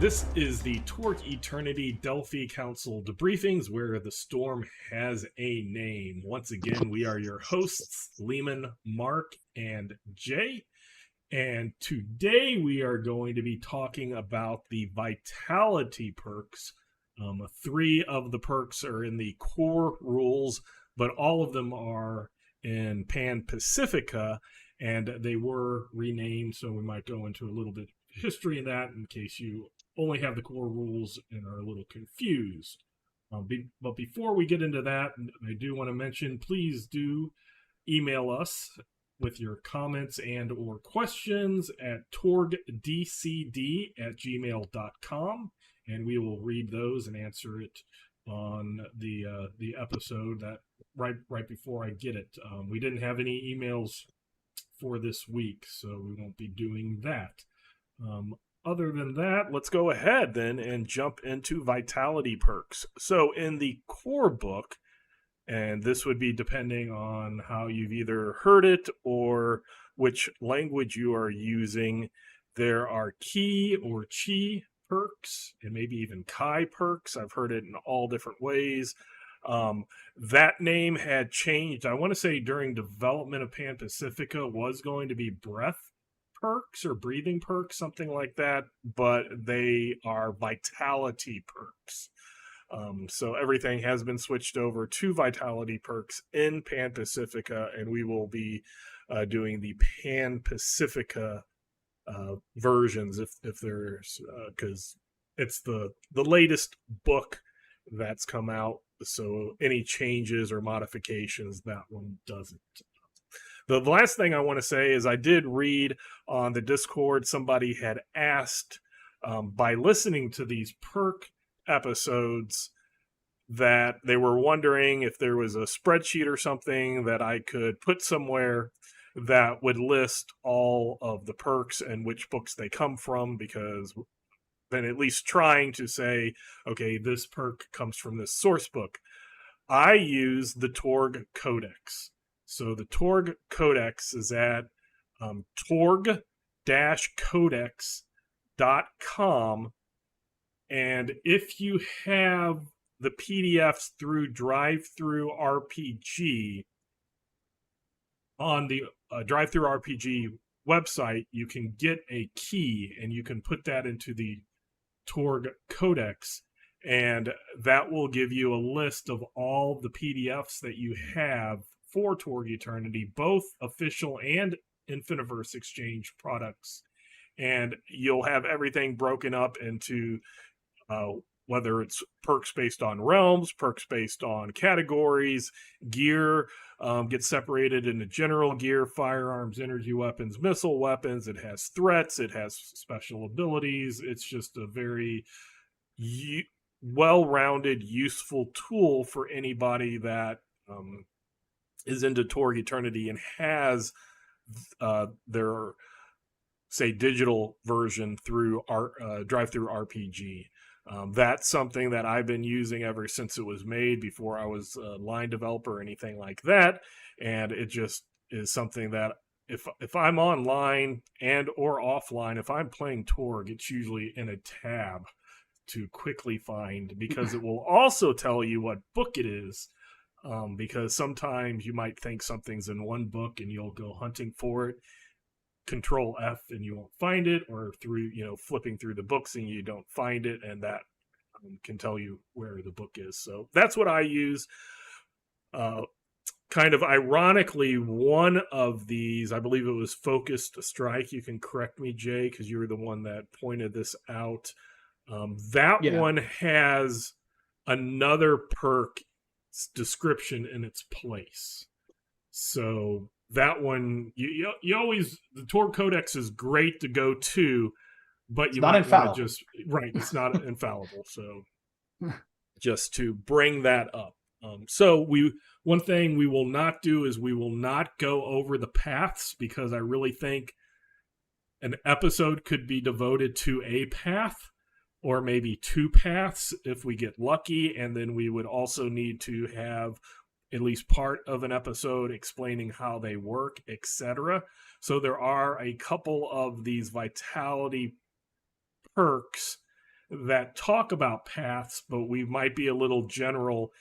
This is the Torg Eternity Delphi Council Debriefings, where the storm has a name. Once again, we are your hosts, Leamon, Mark, and Jay. And today we are going to be talking about the Vitality perks. 3 of the perks are in the core rules, but all of them are in Pan Pacifica, and they were renamed, so we might go into a little bit of history in that in case you only have the core rules and are a little confused. But before we get into that, I do want to mention, please do email us with your comments and or questions at torgdcd@gmail.com, and we will read those and answer it on the episode that right before I get it. We didn't have any emails for this week, so we won't be doing that. Other than that, let's go ahead then and jump into Vitality perks. So in the core book, and this would be depending on how you've either heard it or which language you are using, there are Ki or Chi perks, and maybe even Kai perks. I've heard it in all different ways. That name had changed. I want to say during development of Pan Pacifica was going to be Breath perks or breathing perks, something like that, but they are Vitality perks. So everything has been switched over to Vitality perks in Pan Pacifica, and we will be doing the Pan Pacifica versions if there's because it's the latest book that's come out, so any changes or modifications, that one doesn't. The last thing I want to say is I did read on the Discord, somebody had asked by listening to these perk episodes that they were wondering if there was a spreadsheet or something that I could put somewhere that would list all of the perks and which books they come from, because then at least trying to say, okay, this perk comes from this source book. I use the Torg Codex. So the Torg Codex is at torg-codex.com, and if you have the PDFs through DriveThruRPG on the DriveThruRPG website, you can get a key and you can put that into the Torg Codex, and that will give you a list of all the PDFs that you have for Torg Eternity, both official and Infiniverse Exchange products. And you'll have everything broken up into whether it's perks based on realms, perks based on categories, gear, gets separated into general gear, firearms, energy weapons, missile weapons. It has threats, it has special abilities. It's just a very well-rounded, useful tool for anybody that is into Torg Eternity and has their, say, digital version through DriveThruRPG. That's something that I've been using ever since it was made, before I was a line developer or anything like that. And it just is something that if I'm online and or offline, if I'm playing Torg, it's usually in a tab to quickly find, because it will also tell you what book it is. Because sometimes you might think something's in one book and you'll go hunting for it, Control F, and you won't find it, or through, flipping through the books and you don't find it, and that can tell you where the book is. So that's what I use. Kind of ironically, one of these, I believe it was Focused Strike. You can correct me, Jay, because you were the one that pointed this out. One has another perk description in its place. So that one, you always, the Torg Codex is great to go to, but you might want to just, right, it's not infallible. So just to bring that up. So one thing we will not do is we will not go over the paths, because I really think an episode could be devoted to a path, or maybe 2 paths if we get lucky, and then we would also need to have at least part of an episode explaining how they work, etc. So there are a couple of these Vitality perks that talk about paths, but we might be a little general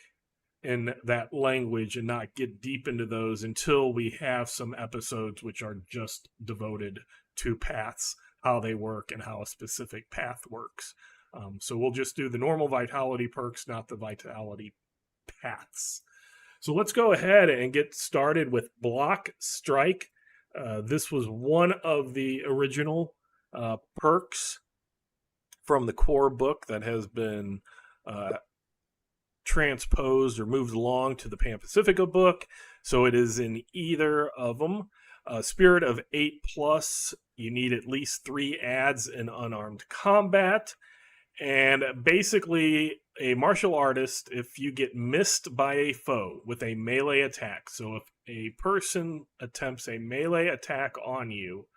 in that language and not get deep into those until we have some episodes which are just devoted to paths, how they work, and how a specific path works. So we'll just do the normal vitality perks, not the vitality paths. So let's go ahead and get started with Block Strike. This was one of the original perks from the core book that has been transposed or moved along to the Pan Pacifica book. So it is in either of them. Spirit of 8+, you need at least 3 adds in unarmed combat. And basically, a martial artist, if you get missed by a foe with a melee attack, so if a person attempts a melee attack on you,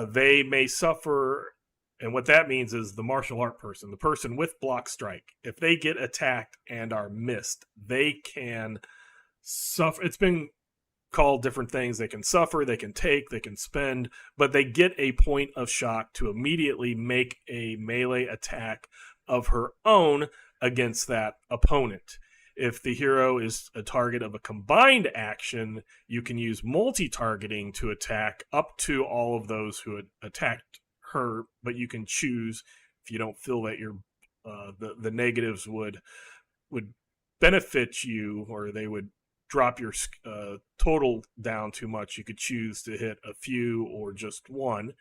they may suffer, and what that means is the martial art person, the person with Block Strike, if they get attacked and are missed, they can suffer. It's been called different things. They can suffer, they can take, they can spend, but they get a point of shock to immediately make a melee attack of her own against that opponent. If the hero is a target of a combined action, you can use multi-targeting to attack up to all of those who had attacked her, but you can choose, if you don't feel that your the negatives would benefit you, or they would drop your total down too much, you could choose to hit a few or just one.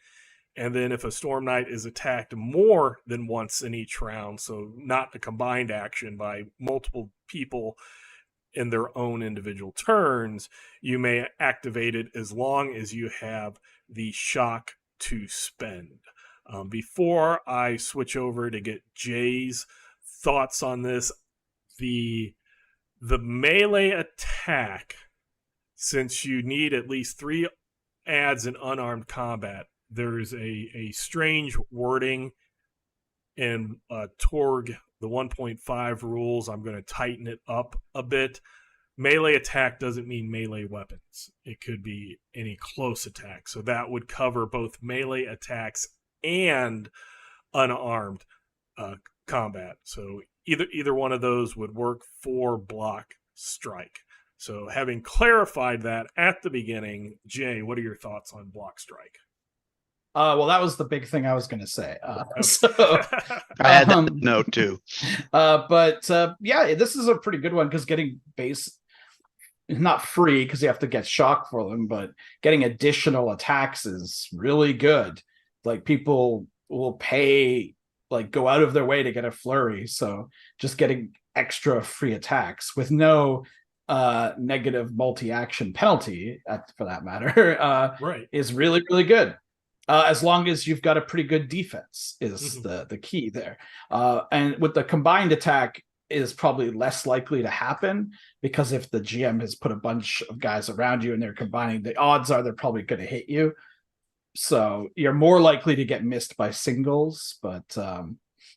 And then if a Storm Knight is attacked more than once in each round, so not a combined action by multiple people in their own individual turns, you may activate it as long as you have the shock to spend. Before I switch over to get Jay's thoughts on this, the melee attack, since you need at least 3 adds in unarmed combat, there's a strange wording in Torg, the 1.5 rules. I'm going to tighten it up a bit. Melee attack doesn't mean melee weapons. It could be any close attack. So that would cover both melee attacks and unarmed combat. So either one of those would work for Block Strike. So having clarified that at the beginning, Jay, what are your thoughts on Block Strike? Well, that was the big thing I was going to say. So I had that note too. But yeah, this is a pretty good one because getting base, not free because you have to get shock for them, but getting additional attacks is really good. Like people will pay, like go out of their way to get a flurry. So just getting extra free attacks with no negative multi-action penalty, for that matter, right, is really, really good. As long as you've got a pretty good defense is the key there. And with the combined attack is probably less likely to happen because if the GM has put a bunch of guys around you and they're combining, the odds are they're probably going to hit you. So you're more likely to get missed by singles. But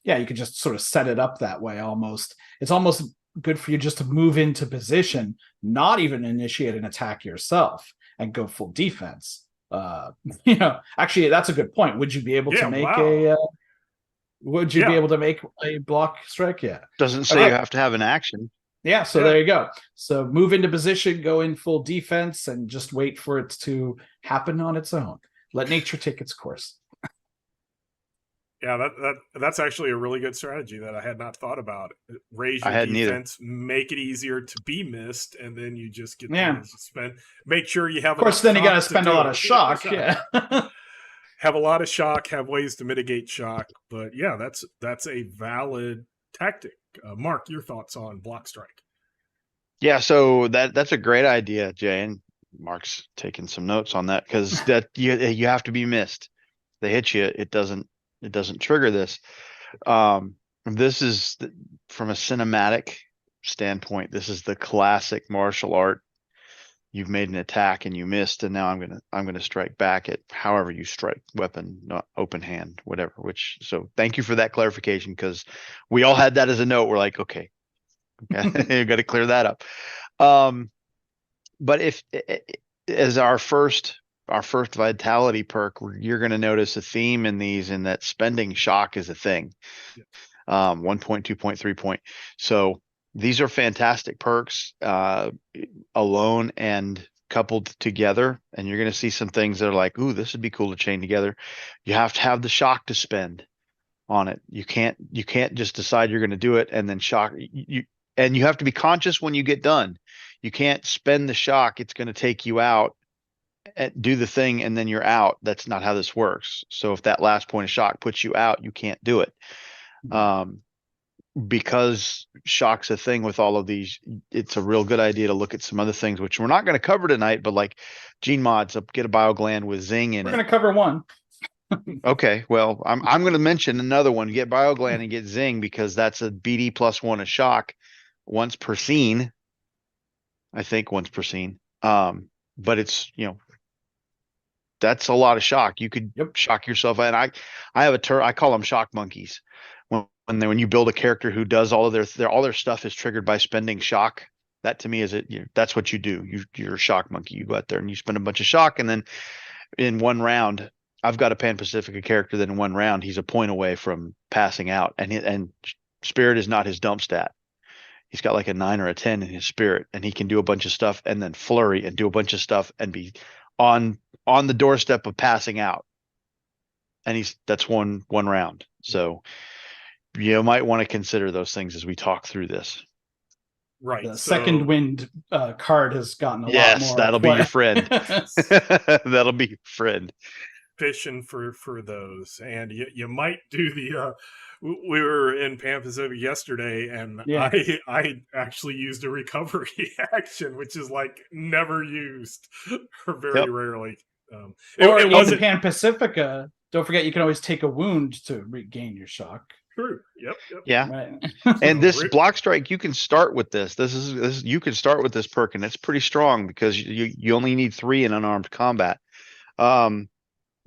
yeah, you can just sort of set it up that way almost. It's almost good for you just to move into position, not even initiate an attack yourself and go full defense. Actually, that's a good point. Would you be able to make be able to make a Block Strike? Yeah. Doesn't say you have to have an action. Yeah, so there you go. So move into position, go in full defense, and just wait for it to happen on its own. Let nature take its course. Yeah, that's actually a really good strategy that I had not thought about. Raise your defense, make it easier to be missed, and then you just get to spend. Make sure you have. Of course, then you got to spend a lot of shock. Yeah, have a lot of shock. Have ways to mitigate shock, but yeah, that's a valid tactic. Mark, your thoughts on Block Strike? Yeah, so that's a great idea, Jay, and Mark's taking some notes on that because that you have to be missed. If they hit you, it doesn't trigger this. This is from a cinematic standpoint. This is the classic martial art. You've made an attack and you missed, and now I'm gonna strike back at however you strike, weapon, not open hand, whatever. So thank you for that clarification because we all had that as a note. We're like, okay, you got to clear that up. But if as our first our first vitality perk, you're going to notice a theme in these, in that spending shock is a thing. Yeah. 1 point, 2 point, 3 point. So these are fantastic perks, alone and coupled together. And you're going to see some things that are like, ooh, this would be cool to chain together. You have to have the shock to spend on it. You can't just decide you're going to do it and then shock you. And you have to be conscious when you get done. You can't spend the shock. It's going to take you out, do the thing, and then you're out. That's not how this works. So if that last point of shock puts you out, you can't do it. Because shock's a thing with all of these, it's a real good idea to look at some other things, which we're not going to cover tonight, but like gene mods, get a biogland with zing in it. We're going to cover one. Okay, well, I'm going to mention another one. Get biogland and get zing, because that's a BD +1 a shock once per scene. I think once per scene. But it's, that's a lot of shock. You could shock yourself. And I have I call them shock monkeys. When you build a character who does all of their stuff is triggered by spending shock. That to me is that's what you do. You're a shock monkey. You go out there and you spend a bunch of shock, and then in one round, I've got a Pan Pacifica character that in one round he's a point away from passing out, and spirit is not his dump stat. He's got like a 9 or a 10 in his spirit, and he can do a bunch of stuff and then flurry and do a bunch of stuff and be on the doorstep of passing out. And that's one round. So you might want to consider those things as we talk through this. Right. The second wind card has gotten a lot more. Yes, that'll be your friend. That'll be your friend. Fishing for those, and you might do the. We were in Pan Pacific yesterday, and I actually used a recovery action, which is like never used or very rarely. Or it wasn't Pan Pacifica. Don't forget, you can always take a wound to regain your shock. True. Yep. Yeah. Right. And this block strike, you can start with this. You can start with this perk, and it's pretty strong because you only need 3 in unarmed combat.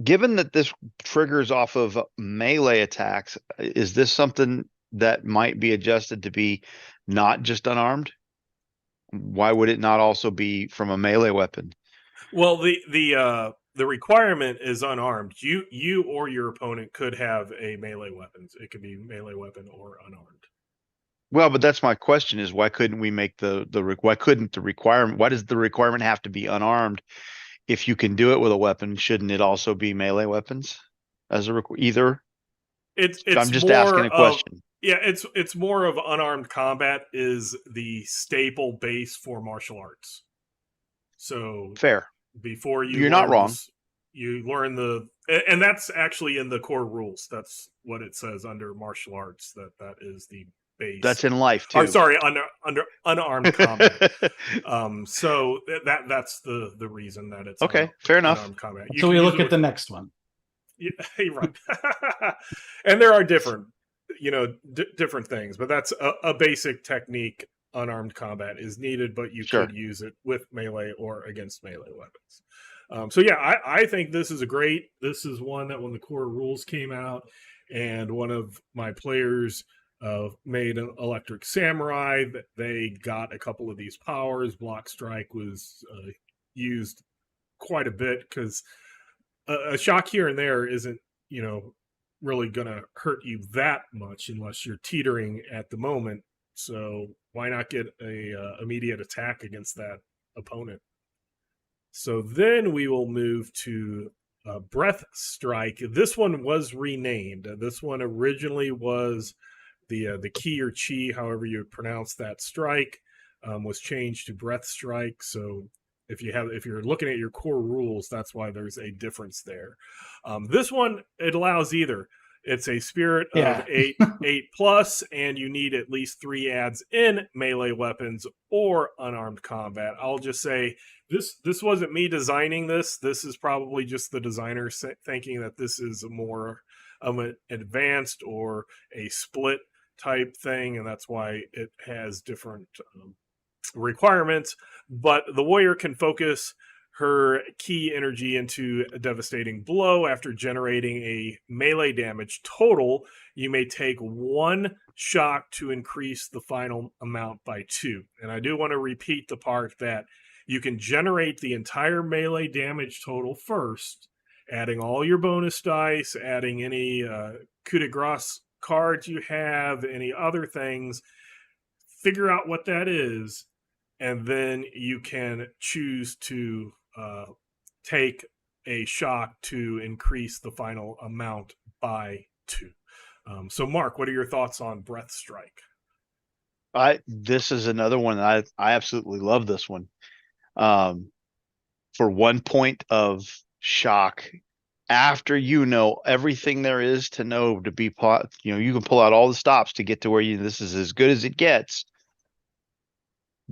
Given that this triggers off of melee attacks, is this something that might be adjusted to be not just unarmed? Why would it not also be from a melee weapon? Well, the requirement is unarmed. You or your opponent could have a melee weapon. It could be melee weapon or unarmed. Well, but that's my question: is why couldn't we make why couldn't the requirement? Why does the requirement have to be unarmed? If you can do it with a weapon, shouldn't it also be melee weapons as either? I'm just asking a question. It's more of unarmed combat is the staple base for martial arts. So fair. Before you're not wrong. You learn and that's actually in the core rules. That's what it says under martial arts. That is the base. That's in life too. Sorry, under unarmed combat. So that's the reason that it's okay. Fair enough. Unarmed combat. So we look at the next one. Yeah, right. And there are different, different things, but that's a basic technique. Unarmed combat is needed, but you could use it with melee or against melee weapons. So yeah, I think this is this is one that when the core rules came out and one of my players made an electric samurai, that they got a couple of these powers. Block strike was used quite a bit because a shock here and there isn't, really going to hurt you that much unless you're teetering at the moment. So why not get a immediate attack against that opponent? So then we will move to Breath Strike. This one was renamed. This one originally was the Ki or Chi, however you pronounce that strike, was changed to Breath Strike. So if you're looking at your core rules, that's why there's a difference there. This one, it allows either. It's a spirit of 8+, and you need at least 3 adds in melee weapons or unarmed combat. I'll just say this wasn't me designing this. This is probably just the designer thinking that this is more of an advanced or a split type thing, and that's why it has different requirements. But the warrior can focus her key energy into a devastating blow. After generating a melee damage total, you may take 1 shock to increase the final amount by 2. And I do want to repeat the part that you can generate the entire melee damage total first, adding all your bonus dice, adding any coup de grace cards you have, any other things, figure out what that is, and then you can choose to take a shock to increase the final amount by 2. So, Mark, what are your thoughts on Breath Strike? This is another one that I absolutely love this one. For 1 point of shock, after you know everything there is to know to be, you can pull out all the stops to get to where this is as good as it gets.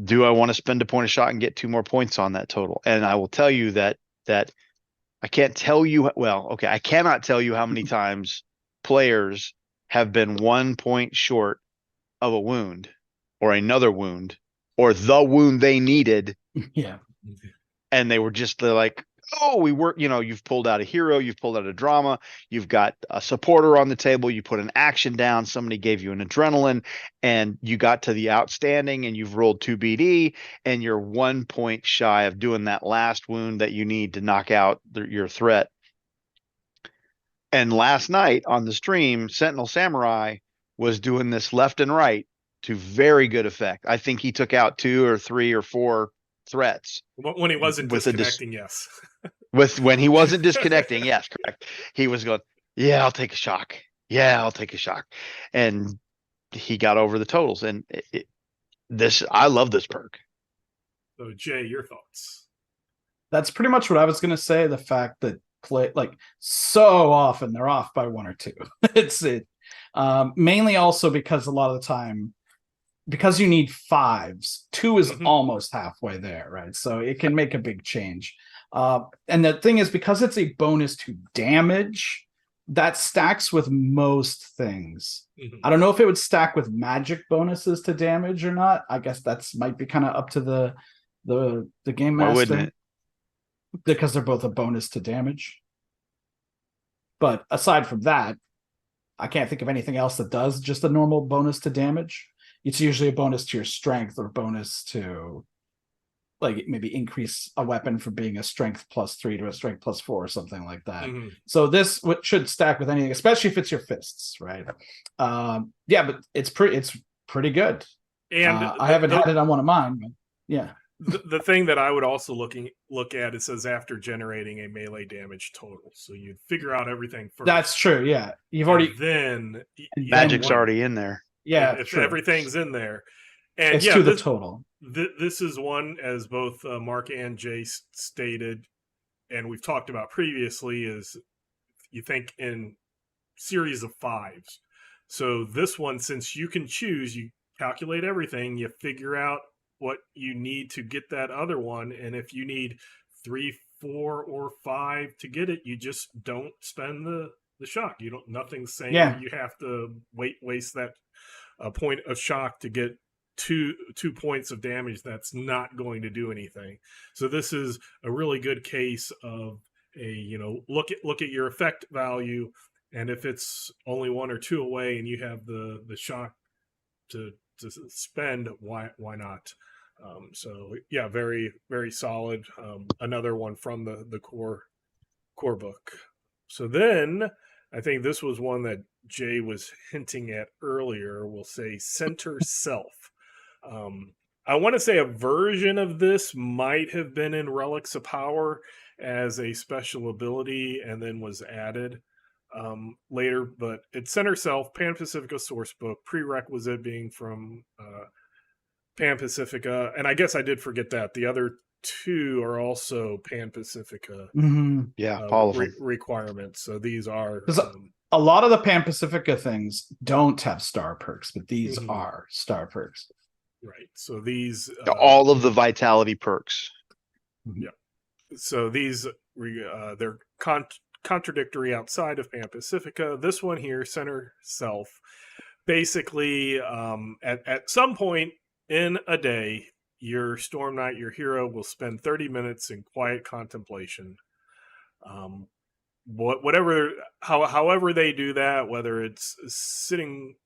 Do I want to spend a point of shock and get 2 more points on that total? And I will tell you that I can't tell you. Well, okay, I cannot tell you how many times players have been 1 point short of a wound or another wound or the wound they needed. Yeah. And they're like, oh, we were, you've pulled out a hero, you've pulled out a drama, you've got a supporter on the table, you put an action down, somebody gave you an adrenaline, and you got to the outstanding and you've rolled 2 BD and you're 1 point shy of doing that last wound that you need to knock out your threat. And last night on the stream, Sentinel Samurai was doing this left and right to very good effect. I think he took out 2 or 3 or 4 threats. When he wasn't disconnecting, yes. When he wasn't disconnecting, yes, correct. He was going, yeah, I'll take a shock. Yeah, I'll take a shock. And he got over the totals. And I love this perk. So, Jay, your thoughts? That's pretty much what I was going to say. The fact that so often they're off by 1 or 2. It's mainly also because a lot of the time, because you need 5s, 2 is almost halfway there, right? So it can make a big change. And the thing is, because it's a bonus to damage, that stacks with most things. I don't know if it would stack with magic bonuses to damage or not. I guess that's might be kind of up to the game master. Why wouldn't it? Because they're both a bonus to damage. But aside from that, I can't think of anything else that does just a normal bonus to damage. It's usually a bonus to your strength or bonus to like maybe increase a weapon from being a strength +3 to a strength +4 or something like that. So this should stack with anything, especially if it's your fists, right? Yeah, but it's pretty good. And I haven't had it on one of mine, but yeah. The thing that I would also look at, it says after generating a melee damage total. So you'd figure out everything first. That's true, yeah. You've already magic's already in there. Yeah, if everything's in there. And it's to the total. This is one, as both Mark and Jay stated, and we've talked about previously, is you think in series of 5s. So this one, since you can choose, you calculate everything, you figure out what you need to get that other one, and if you need 3, 4, or 5 to get it, you just don't spend the shock. Nothing's saying you have to waste that point of shock to get two points of damage. That's not going to do anything. So this is a really good case of a look at your effect value, and if it's only 1 or 2 away and you have the shock to spend, why not? So yeah, very, very solid. Another one from the core book. So then I think this was one that Jay was hinting at earlier. We'll say Center Self. I want to say a version of this might have been in Relics of Power as a special ability and then was added later, but it's Center Self, Pan Pacifica Sourcebook, prerequisite being from Pan Pacifica, and I guess I did forget that the other 2 are also Pan Pacifica. Yeah, all of them. Requirements. So these are a lot of the Pan Pacifica things don't have star perks, but these are star perks. Right. So these all of the vitality perks. Yeah. So these they're contradictory outside of Pan Pacifica. This one here, Center Self, basically at some point in a day, your Storm Knight, your hero, will spend 30 minutes in quiet contemplation. However they do that, whether it's sitting,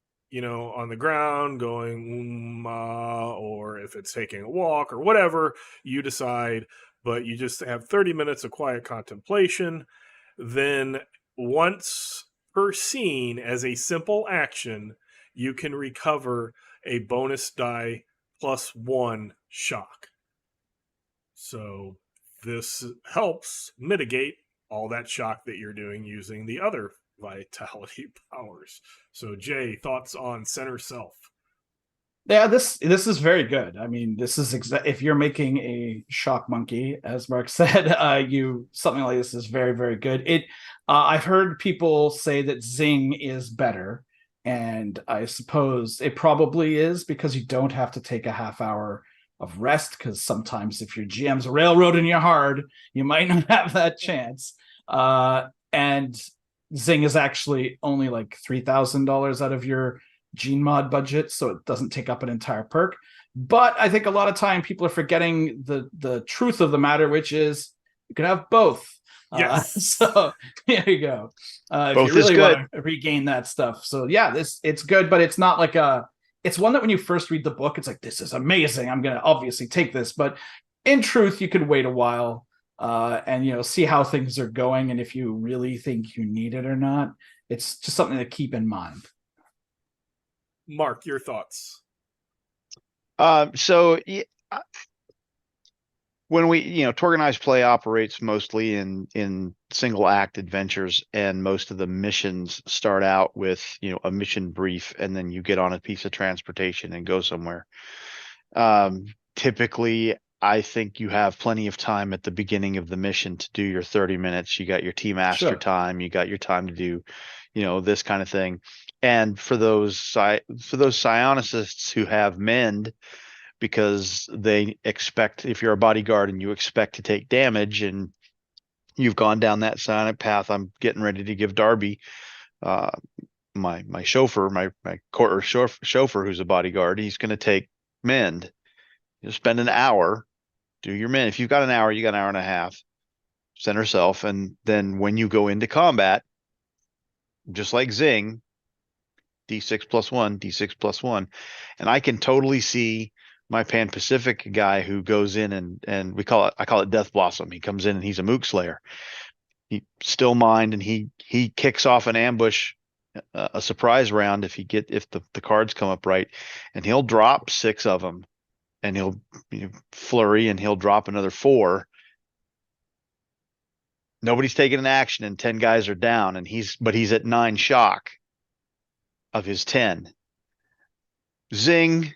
on the ground going, or if it's taking a walk or whatever, you decide, but you just have 30 minutes of quiet contemplation. Then once per scene, as a simple action, you can recover a bonus die +1 shock. So this helps mitigate all that shock that you're doing using the other vitality powers. So Jay, thoughts on center self? Yeah, this is very good. I mean, this is if you're making a shock monkey, as Mark said, something like this is very, very good. I've heard people say that Zing is better, and I suppose it probably is because you don't have to take a half hour of rest, because sometimes if your GM's railroading you hard, you might not have that chance. And Zing is actually only like $3,000 out of your gene mod budget, so it doesn't take up an entire perk. But I think a lot of time people are forgetting the truth of the matter, which is you can have both. Yes. So there you go. If Both you really is good. want to regain that stuff. So yeah, it's good, but it's not like it's one that when you first read the book, it's like, this is amazing, I'm gonna obviously take this. But in truth, you could wait a while and see how things are going, and if you really think you need it or not. It's just something to keep in mind. Mark, your thoughts? So when Torg and I's play operates mostly in single act adventures, and most of the missions start out with a mission brief, and then you get on a piece of transportation and go somewhere. Typically, I think you have plenty of time at the beginning of the mission to do your 30 minutes. You got your Tea Master time. You got your time to do, this kind of thing. And for those psionicists who have mend, because they expect, if you're a bodyguard and you expect to take damage, and you've gone down that psionic path, I'm getting ready to give Darby, my chauffeur, my quarter chauffeur who's a bodyguard, he's going to take mend. You'll spend an hour, do your mend. If you've got an hour, you got an hour and a half. Center self, and then when you go into combat, just like Zing, D6 +1, D6 +1. And I can totally see my Pan Pacific guy who goes in and I call it Death Blossom. He comes in and he's a Mook Slayer. He still mind, and he kicks off an ambush, a surprise round if the cards come up right, and he'll drop 6 of them, and he'll flurry, and he'll drop another 4. Nobody's taking an action, and 10 guys are down, and he's at 9 shock of his 10. Zing.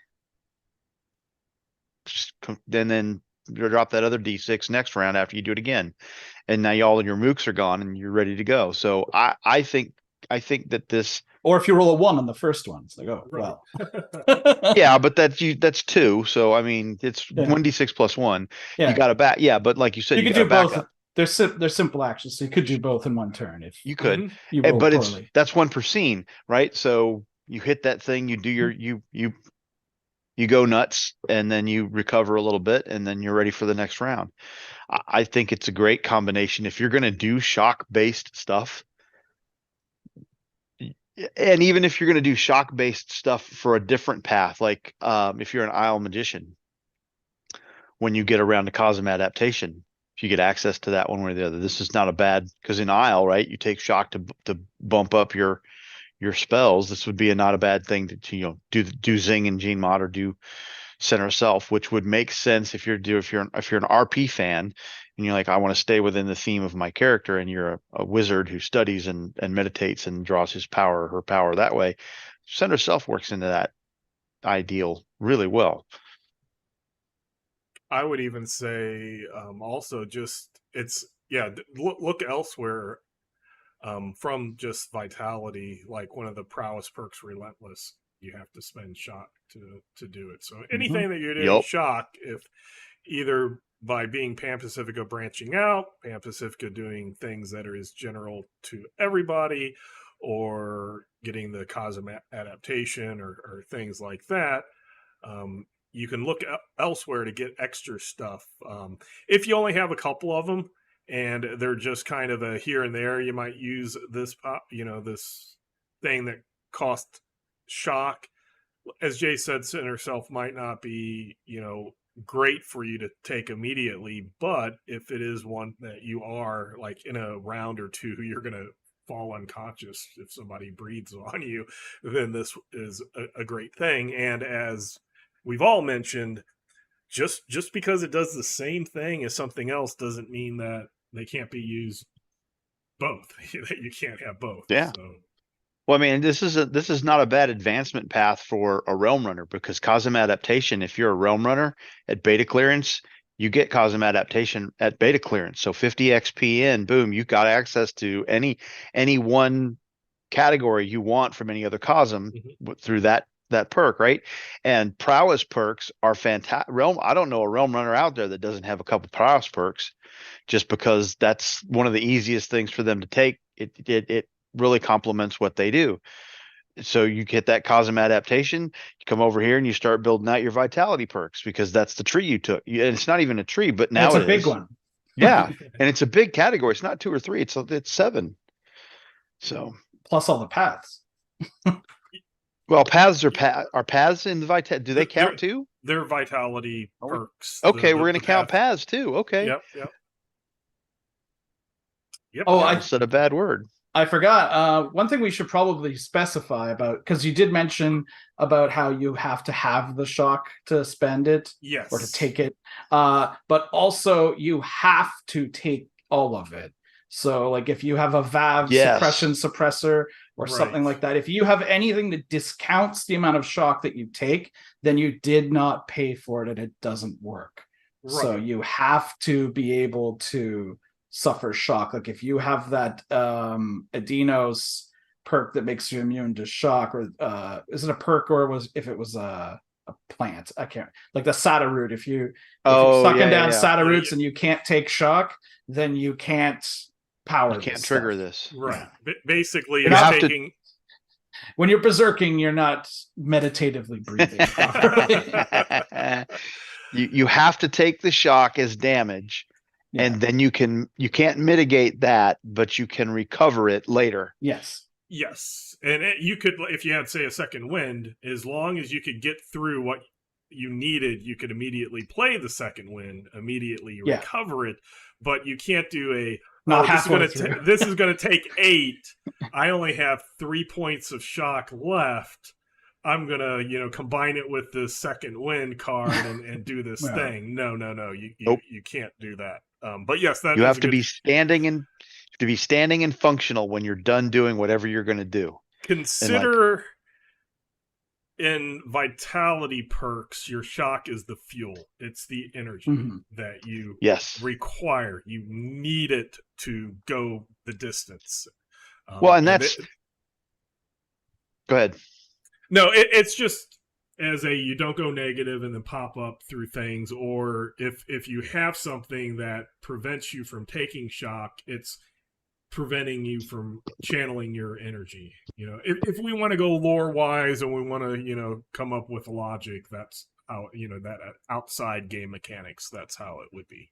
Then you drop that other D6 next round after you do it again, and now all of your mooks are gone and you're ready to go. So I think that this, or if you roll a 1 on the first one, it's like, oh, well. Yeah, but that's 2. So I mean, it's 1d6 +1. Yeah. You got to back. Yeah, but like you said, you you could do both. They're simple actions, so you could do both in one turn if you could. You roll but poorly. that's 1 per scene, right? So you hit that thing, you do your you go nuts, and then you recover a little bit, and then you're ready for the next round. I think it's a great combination if you're going to do shock-based stuff. And even if you're going to do shock-based stuff for a different path, like if you're an Isle Magician, when you get around to Cosm adaptation, if you get access to that one way or the other, this is not a bad, because in Isle, right, you take shock to bump up your spells. This would be not a bad thing to do Zing and Gene Mod, or do Center Self, which would make sense if you're an RP fan and you're like, I want to stay within the theme of my character, and you're a wizard who studies and meditates and draws his power or her power that way. Center Self works into that ideal really well. I would even say also just look elsewhere. From just vitality, like one of the prowess perks, Relentless, you have to spend shock to do it. So anything that you're doing shock, if either by being Pan Pacifica branching out, Pan Pacifica doing things that are as general to everybody, or getting the Cosm adaptation or things like that, you can look elsewhere to get extra stuff. If you only have a couple of them, and they're just kind of a here and there, you might use this this thing that costs shock, as Jay said, center self might not be, great for you to take immediately, but if it is one that you are like in a round or two, you're going to fall unconscious if somebody breathes on you, then this is a great thing. And as we've all mentioned, just because it does the same thing as something else doesn't mean that they can't be used both. That you can't have both. Yeah. So. Well, I mean, this is not a bad advancement path for a realm runner, because Cosm Adaptation, if you're a realm runner at beta clearance, you get Cosm Adaptation at beta clearance. So 50 XP in, boom, you got access to any one category you want from any other Cosm through that perk, right? And prowess perks are fantastic. I don't know a realm runner out there that doesn't have a couple prowess perks, just because that's one of the easiest things for them to take. It really complements what they do. So you get that Cosm Adaptation, you come over here and you start building out your vitality perks, because that's the tree you took. And it's not even a tree, but now it's a big one. Yeah. And it's a big category. It's not 2 or 3. It's 7. So plus all the paths. Well, paths are paths in the vitality. Do they count too? They're vitality perks. Okay, we're going to count paths too. Okay. Yep. Oh, I said a bad word. I forgot. One thing we should probably specify about, because you did mention about how you have to have the shock to spend it, yes, or to take it. But also you have to take all of it. So, like, if you have a Vav suppression suppressor or something like that, if you have anything that discounts the amount of shock that you take, then you did not pay for it and it doesn't work. Right. So you have to be able to suffer shock. Like if you have that Adinos perk that makes you immune to shock, or is it a perk, or if it was a plant? I can't, like the SATA root. If you're sucking down SATA roots and you can't take shock, then you can't power. You can't trigger this. Right. Yeah. Basically, when you're berserking, you're not meditatively breathing properly. You have to take the shock as damage. Yeah. And then you can't mitigate that, but you can recover it later. Yes. And you could, if you had, say, a second wind, as long as you could get through what you needed, you could immediately play the second wind, immediately recover it. But you can't do this is going to take 8. I only have 3 points of shock left. I'm going to, combine it with the second wind card and do this thing. No. You can't do that. But yes, that you have to be standing and functional when you're done doing whatever you're going to do. Consider in vitality perks, your shock is the fuel. It's the energy that you require. You need it to go the distance. Well, and that's go ahead. No, it's just you don't go negative and then pop up through things, or if you have something that prevents you from taking shock, it's preventing you from channeling your energy. If we want to go lore wise and we want to come up with logic, that's how that outside game mechanics, that's how it would be.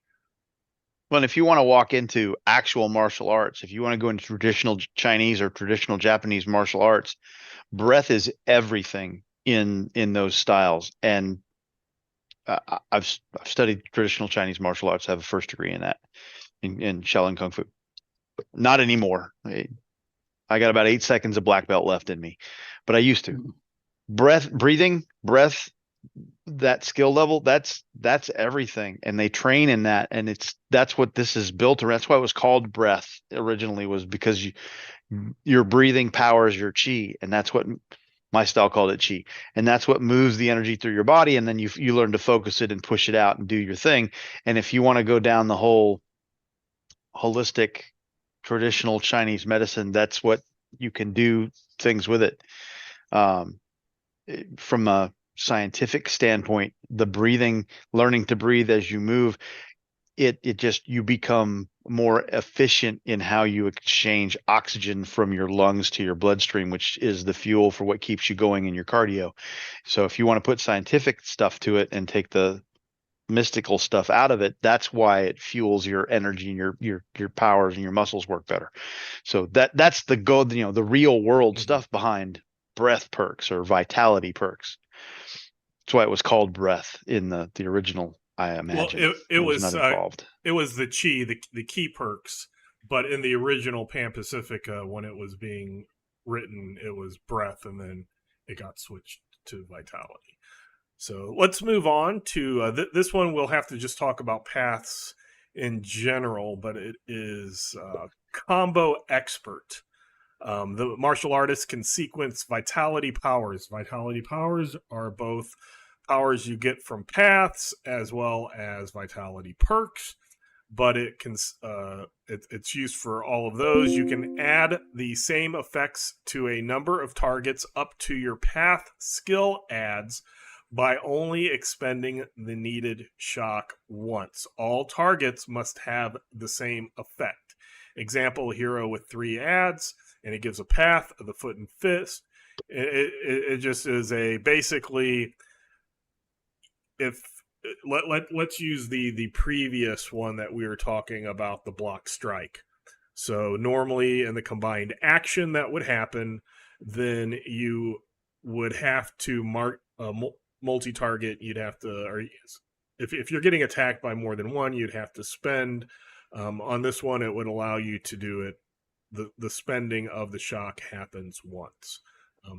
Well, and if you want to walk into actual martial arts, if you want to go into traditional Chinese or traditional Japanese martial arts, breath is everything in those styles. And I've studied traditional Chinese martial arts. I have a first degree in that, in Shaolin Kung Fu. Not anymore. I got about 8 seconds of black belt left in me, but I used to. Breathing, that skill level, that's everything. And they train in that. And that's what this is built around. That's why it was called breath originally, was because your breathing powers your chi. And that's what my style called it, chi. And that's what moves the energy through your body. And then you learn to focus it and push it out and do your thing. And if you want to go down the whole holistic traditional Chinese medicine, that's what you can do things with it. From a scientific standpoint, the breathing, learning to breathe as you move, you become more efficient in how you exchange oxygen from your lungs to your bloodstream, which is the fuel for what keeps you going in your cardio. So if you want to put scientific stuff to it and take the mystical stuff out of it, that's why it fuels your energy and your powers, and your muscles work better. So that's the goal, the real world stuff behind breath perks or vitality perks. That's why it was called breath in the original, I imagine. Well, it was not involved. It was the chi, the key perks, but in the original Pan Pacifica, when it was being written, it was breath, and then it got switched to vitality. So let's move on to this one. We'll have to just talk about paths in general, but it is combo expert. The martial artist can sequence vitality powers. Vitality powers are both powers you get from paths as well as vitality perks, but it can it's used for all of those. You can add the same effects to a number of targets up to your path skill adds by only expending the needed shock once. All targets must have the same effect. Example, hero with 3 adds, and it gives a path of the foot and fist. It just is a basically, if let's use the previous one that we were talking about, the block strike. So normally in the combined action that would happen, then you would have to mark a multi-target. You'd have to, or if you're getting attacked by more than one, you'd have to spend. On this one, it would allow you to do it. The spending of the shock happens once.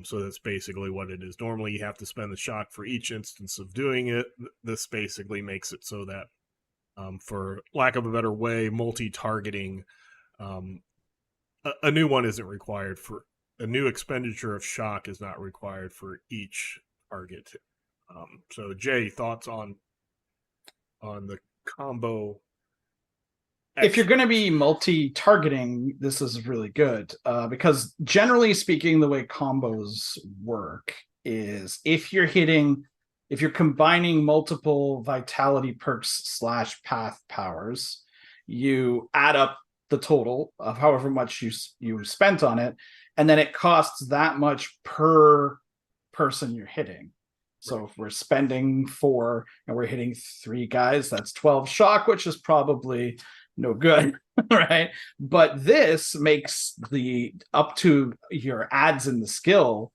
So that's basically what it is. Normally, you have to spend the shock for each instance of doing it. This basically makes it so that, for lack of a better way, multi-targeting, a new one isn't required for a new expenditure of shock is not required for each target. So, Jay, thoughts on the combo? If you're going to be multi-targeting, this is really good because generally speaking, the way combos work is if you're combining multiple vitality perks / path powers, you add up the total of however much you spent on it, and then it costs that much per person you're hitting. So if we're spending 4 and we're hitting 3 guys, that's 12 shock, which is probably no good, right? But this makes the up to your adds in the skill,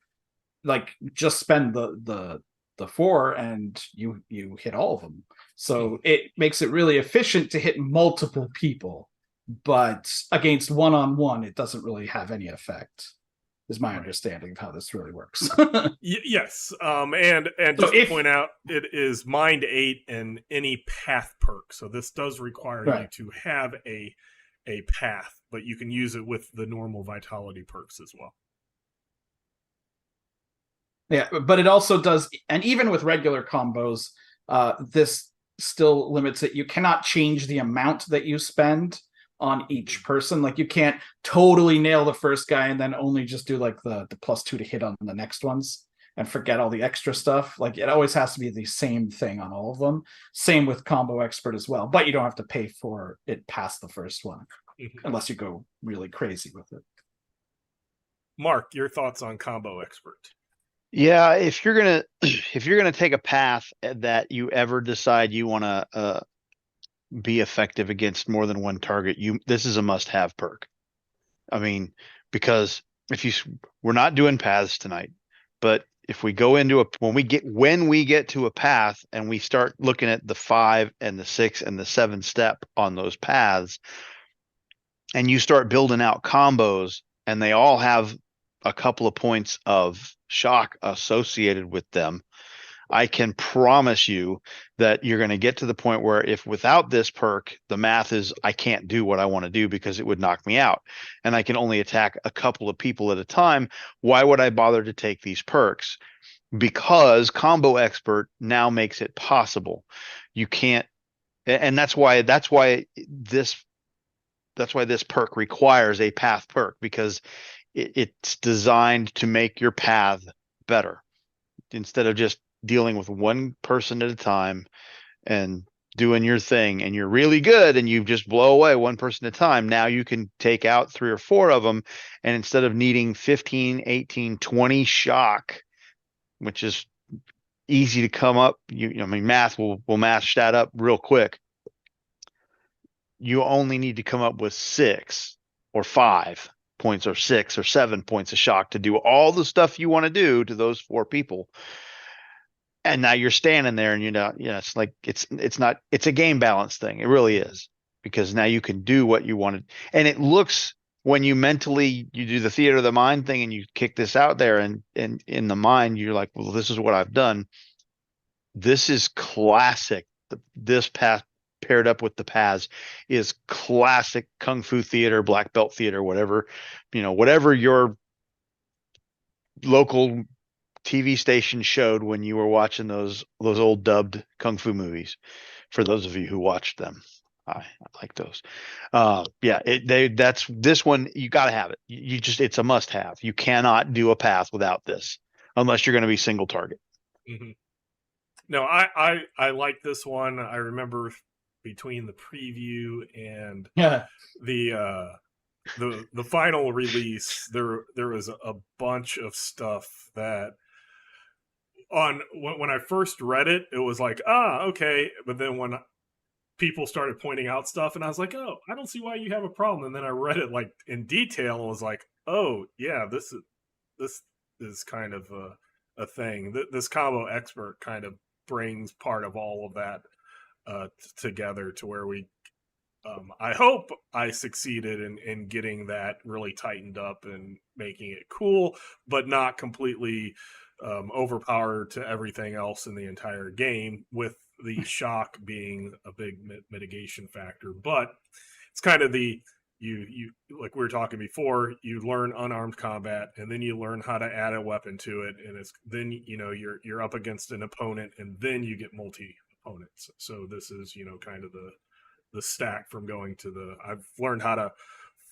like just spend the 4 and you hit all of them. So it makes it really efficient to hit multiple people, but against one-on-one, it doesn't really have any effect. Is my understanding of how this really works. Yes, and so just to point out, it is Mind 8 and any path perk. So this does require you to have a path, but you can use it with the normal vitality perks as well. Yeah, but it also does, and even with regular combos, this still limits it. You cannot change the amount that you spend on each person. Like you can't totally nail the first guy and then only just do like the +2 to hit on the next ones and forget all the extra stuff. Like it always has to be the same thing on all of them. Same with combo expert as well, but you don't have to pay for it past the first one unless you go really crazy with it. Mark, your thoughts on combo expert? Yeah, if you're gonna take a path that you ever decide you want to be effective against more than one target, this is a must-have perk. I mean, because we're not doing paths tonight, but if we go into when we get to a path and we start looking at the 5 and the 6 and the 7 step on those paths, and you start building out combos, and they all have a couple of points of shock associated with them, I can promise you that you're going to get to the point where if without this perk, the math is I can't do what I want to do because it would knock me out. And I can only attack a couple of people at a time. Why would I bother to take these perks? Because combo expert now makes it possible. You can't, and that's why this perk requires a path perk, because it's designed to make your path better instead of just dealing with one person at a time and doing your thing, and you're really good and you just blow away one person at a time. Now you can take out 3 or 4 of them, and instead of needing 15, 18, 20 shock, which is easy to come up, math will match that up real quick. You only need to come up with 6 or 5 points or 6 or 7 points of shock to do all the stuff you want to do to those 4 people. And now you're standing there and it's like, it's a game balance thing. It really is, because now you can do what you wanted. And it looks, when you do the theater of the mind thing and you kick this out there and in the mind, you're like, well, this is what I've done. This is classic. This path paired up with the paths is classic Kung Fu theater, black belt theater, whatever your local TV station showed when you were watching those old dubbed Kung Fu movies. For those of you who watched them, I like those. That's this one. You got to have it. It's a must have. You cannot do a path without this unless you're going to be single target. Mm-hmm. No, I like this one. I remember between the preview and the final release, there was a bunch of stuff that when I first read it, it was like, okay. But then when people started pointing out stuff, and I was like, oh, I don't see why you have a problem. And then I read it like in detail and was like, oh yeah, this is kind of a thing. This combo expert kind of brings part of all of that together to where we I hope I succeeded in getting that really tightened up and making it cool, but not completely overpowered to everything else in the entire game, with the shock being a big mitigation factor. But it's kind of you like we were talking before, you learn unarmed combat, and then you learn how to add a weapon to it, and it's then you're up against an opponent, and then you get multi opponents. So this is kind of the stack from going to I've learned how to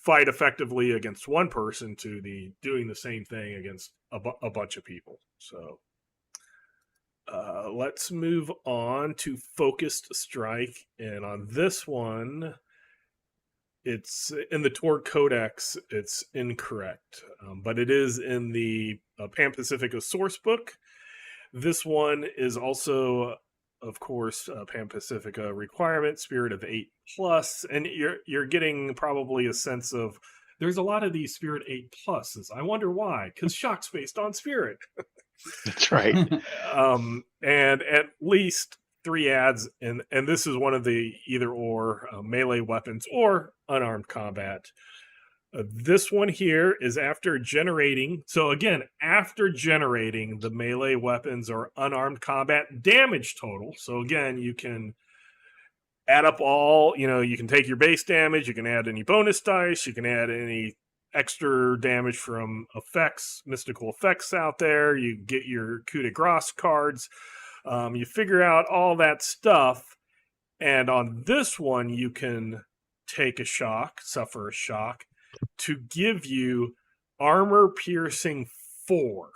fight effectively against one person to doing the same thing against a bunch of people. So let's move on to Focused Strike, and on this one, it's in the Torg Codex. It's incorrect, but it is in the Pan Pacifica source book. This one is also, of course, Pan Pacifica requirement, Spirit of 8+, and you're getting probably a sense of there's a lot of these Spirit 8+s. I wonder why, because Shock's based on Spirit. That's right. And at least 3 adds, and this is one of the either or melee weapons or unarmed combat. This one here is after generating. So again, after generating the melee weapons or unarmed combat damage total. So again, you can add up all, you can take your base damage, you can add any bonus dice, you can add any extra damage from effects, mystical effects out there. You get your coup de grace cards. You figure out all that stuff. And on this one, you can take a shock, suffer a shock, to give you armor piercing 4.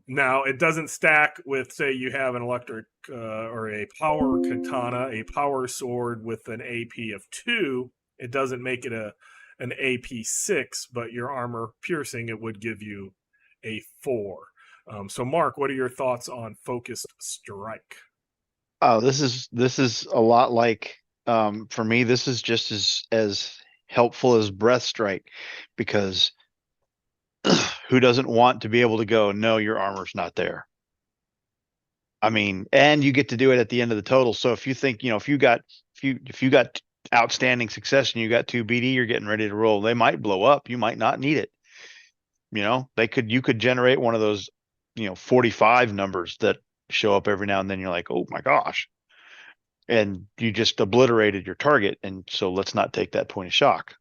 Now, it doesn't stack with, say, you have an electric or a power katana, a power sword with an AP of 2. It doesn't make it an AP 6, but your armor piercing, it would give you a 4. So, Mark, what are your thoughts on Focused Strike? Oh, this is a lot like, for me, this is just as helpful as Breath Strike, because who doesn't want to be able to go, no, your armor's not there? I mean, and you get to do it at the end of the total. So if you think, if you got outstanding success and you got 2 BD, you're getting ready to roll. They might blow up. You might not need it. You could generate one of those, 45 numbers that show up every now and then. You're like, oh my gosh. And you just obliterated your target. And so let's not take that point of shock.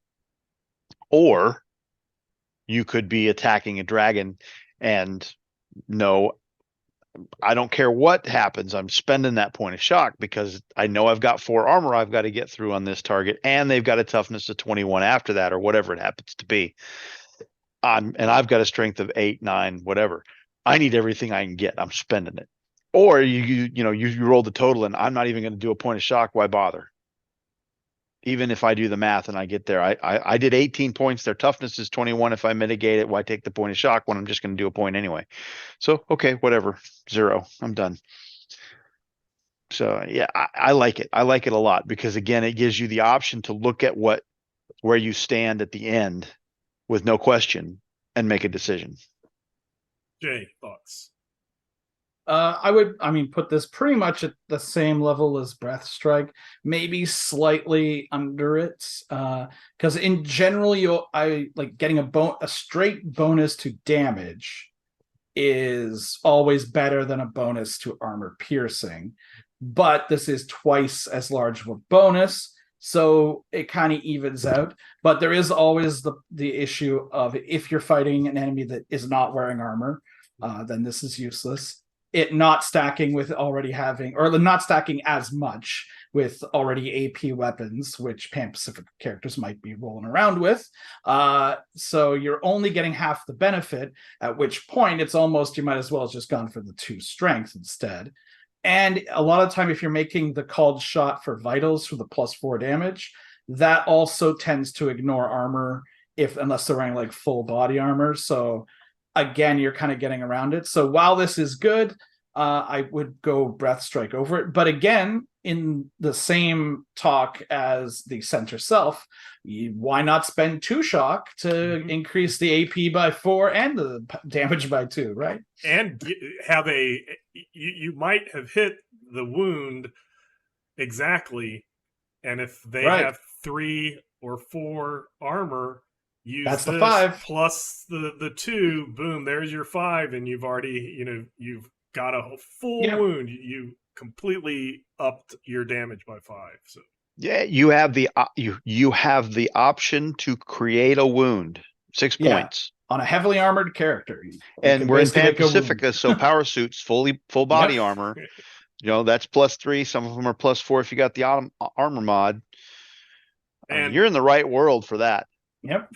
Or you could be attacking a dragon and no, I don't care what happens. I'm spending that point of shock because I know I've got 4 armor I've got to get through on this target, and they've got a toughness of 21 after that, or whatever it happens to be. And I've got a strength of 8, 9, whatever. I need everything I can get. I'm spending it. Or you roll the total and I'm not even going to do a point of shock. Why bother? Even if I do the math and I get there, I did 18 points. Their toughness is 21. If I mitigate it, why take the point of shock when I'm just going to do a point anyway? So, okay, whatever. 0. I'm done. So yeah, I like it. I like it a lot because again, it gives you the option to look at where you stand at the end with no question and make a decision. Jay, thoughts? I mean, put this pretty much at the same level as Breath Strike, maybe slightly under it. Because in general, I like getting a straight bonus to damage is always better than a bonus to armor piercing. But this is twice as large of a bonus, so it kind of evens out. But there is always the issue of if you're fighting an enemy that is not wearing armor, then this is useless. It not stacking with already having, or not stacking as much with already AP weapons, which Pan-Pacific characters might be rolling around with. So you're only getting half the benefit, at which point it's almost, you might as well have just gone for the 2 strength instead. And a lot of time, if you're making the called shot for vitals for the +4 damage, that also tends to ignore armor unless they're wearing like full body armor. So again, you're kind of getting around it. So while this is good, I would go Breath Strike over it. But again, in the same talk as the center self, why not spend 2 shock to increase the AP by 4 and the damage by 2, right? And have you might have hit the wound exactly, and if they have 3 or 4 armor, use that's this the 5 plus the 2. Boom, there's your 5, and you've already you've got a full wound. You completely upped your damage by 5. So yeah, you have the you have the option to create a wound. 6 points on a heavily armored character, and we're in Pan Pacifica, so power suits, full body armor. That's +3. Some of them are +4 if you got the armor mod. And you're in the right world for that. Yep.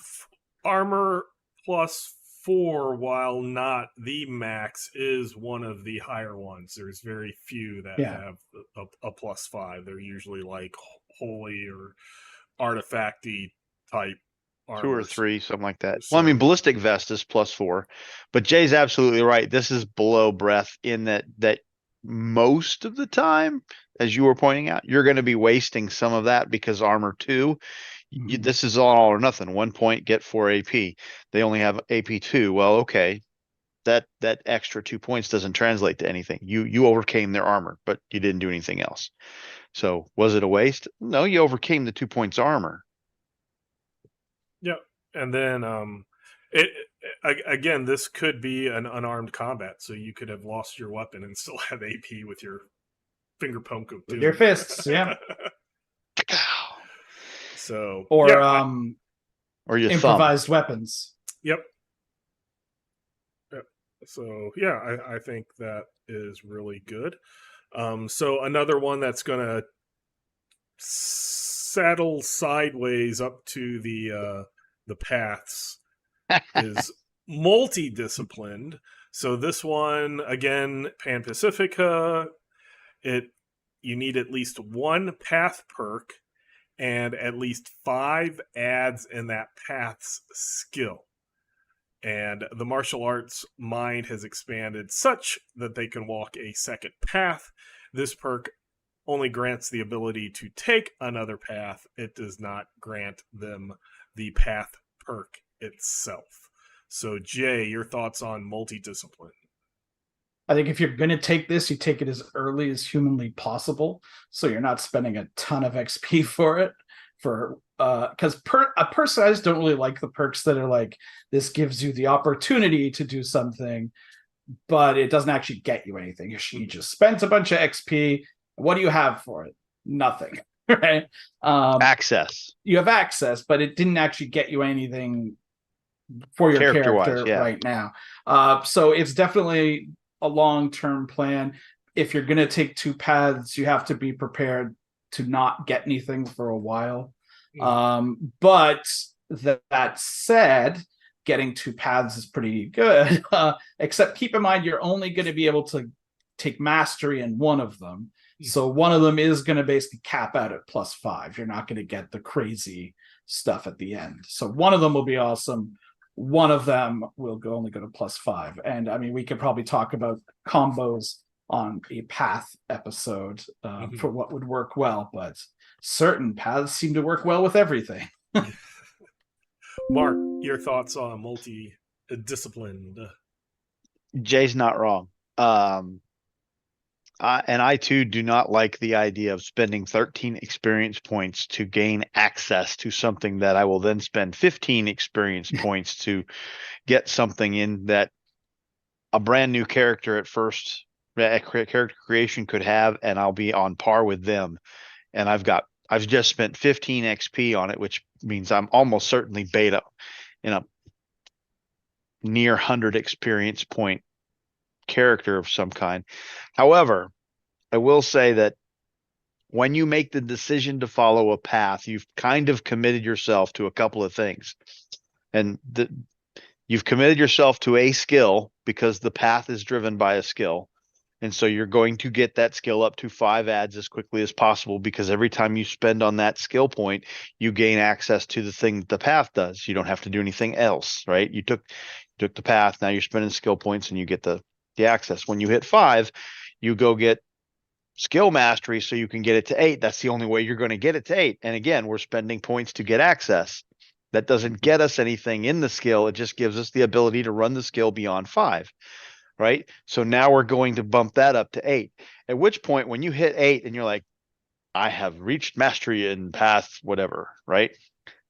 Armor +4, while not the max, is one of the higher ones. There's very few that have a +5. They're usually like holy or artifacty type armors. 2 or 3, something like that. So, well, I mean, ballistic vest is +4, but Jay's absolutely right. This is below Breath in that most of the time, as you were pointing out, you're going to be wasting some of that because armor 2. This is all or nothing. 1 point, get 4 AP. They only have AP 2. Well, okay, that extra 2 points doesn't translate to anything. You overcame their armor, but you didn't do anything else. So was it a waste? No, you overcame the 2 points armor. Yeah, and then again, this could be an unarmed combat, so you could have lost your weapon and still have AP with your finger poke of 2. With your fists, yeah. So or your improvised thumb. Weapons. Yep. So yeah, I think that is really good. So another one that's gonna saddle sideways up to the paths is multidisciplined. So this one, again, Pan Pacifica, you need at least 1 path perk and at least 5 adds in that path's skill. And the martial arts mind has expanded such that they can walk a second path. This perk only grants the ability to take another path. It does not grant them the path perk itself. So, Jay, your thoughts on multidiscipline? I think if you're going to take this, you take it as early as humanly possible, so you're not spending a ton of XP for it. Because a person, I just don't really like the perks that are like, this gives you the opportunity to do something, but it doesn't actually get you anything. You just spent a bunch of XP. What do you have for it? Nothing, right? Access. You have access, but it didn't actually get you anything for your character right now. So it's definitely a long-term plan. If you're going to take 2 paths, you have to be prepared to not get anything for a while. But that said, getting 2 paths is pretty good. Except keep in mind, you're only going to be able to take mastery in one of them. So one of them is going to basically cap out at +5. You're not going to get the crazy stuff at the end. So one of them will be awesome. One of them will only go to +5. And I mean, we could probably talk about combos on a path episode for what would work well, but certain paths seem to work well with everything. Mark, your thoughts on multi-disciplined? Jay's not wrong. And I too do not like the idea of spending 13 experience points to gain access to something that I will then spend 15 experience points to get something in that a brand new character at first character creation could have, and I'll be on par with them. And I've just spent 15 XP on it, which means I'm almost certainly beta in a near 100 experience point character of some kind. However, I will say that when you make the decision to follow a path, you've kind of committed yourself to a couple of things. And you've committed yourself to a skill because the path is driven by a skill. And so you're going to get that skill up to 5 adds as quickly as possible, because every time you spend on that skill point, you gain access to the thing that the path does. You don't have to do anything else, right? You took the path, now you're spending skill points and you get the access. When you hit 5, you go get skill mastery so you can get it to 8. That's the only way you're going to get it to 8. And again, we're spending points to get access. That doesn't get us anything in the skill. It just gives us the ability to run the skill beyond 5. Right? So now we're going to bump that up to 8. At which point, when you hit 8 and you're like, I have reached mastery in path, whatever, right?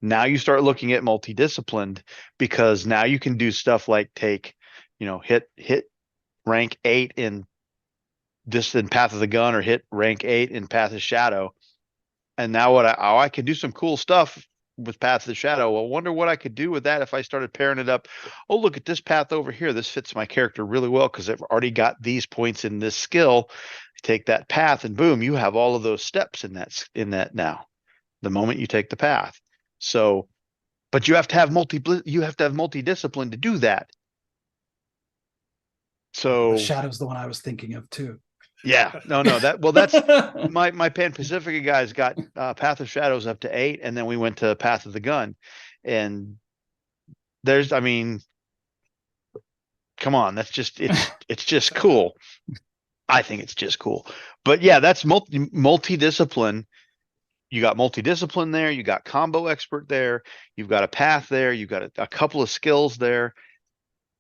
Now you start looking at multidisciplined, because now you can do stuff like hit rank 8 in Path of the Gun, or hit rank 8 in Path of Shadow. And now I can do some cool stuff with Path of the Shadow. I wonder what I could do with that if I started pairing it up. Oh, look at this path over here. This fits my character really well because I've already got these points in this skill. Take that path and boom, you have all of those steps in that now, the moment you take the path. So, but you have to have multidiscipline to do that. So The Shadow's the one I was thinking of too. Yeah, no, that's my Pan Pacifica guys got Path of Shadows up to 8, and then we went to Path of the Gun, and come on, that's just it's just cool. I think it's just cool. But yeah, that's multidiscipline. You got multidiscipline there, you got combo expert there, you've got a path there, you've got a couple of skills there,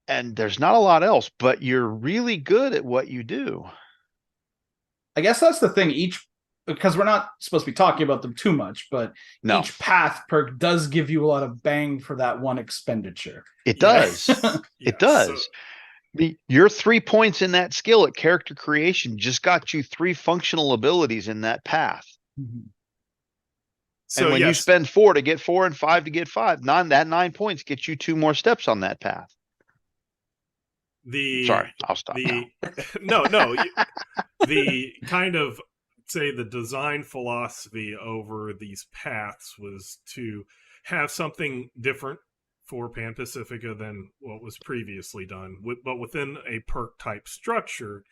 and there's not a lot else, but you're really good at what you do. I guess that's the thing. Because we're not supposed to be talking about them too much, but each path perk does give you a lot of bang for that one expenditure. It does. It does. Your 3 points in that skill at character creation just got you 3 functional abilities in that path. Mm-hmm. So and when you spend 4 to get 4 and 5 to get 5, that 9 points gets you 2 more steps on that path. Sorry, I'll stop. No. The kind of, say, the design philosophy over these paths was to have something different for Pan Pacifica than what was previously done, but within a perk type structure.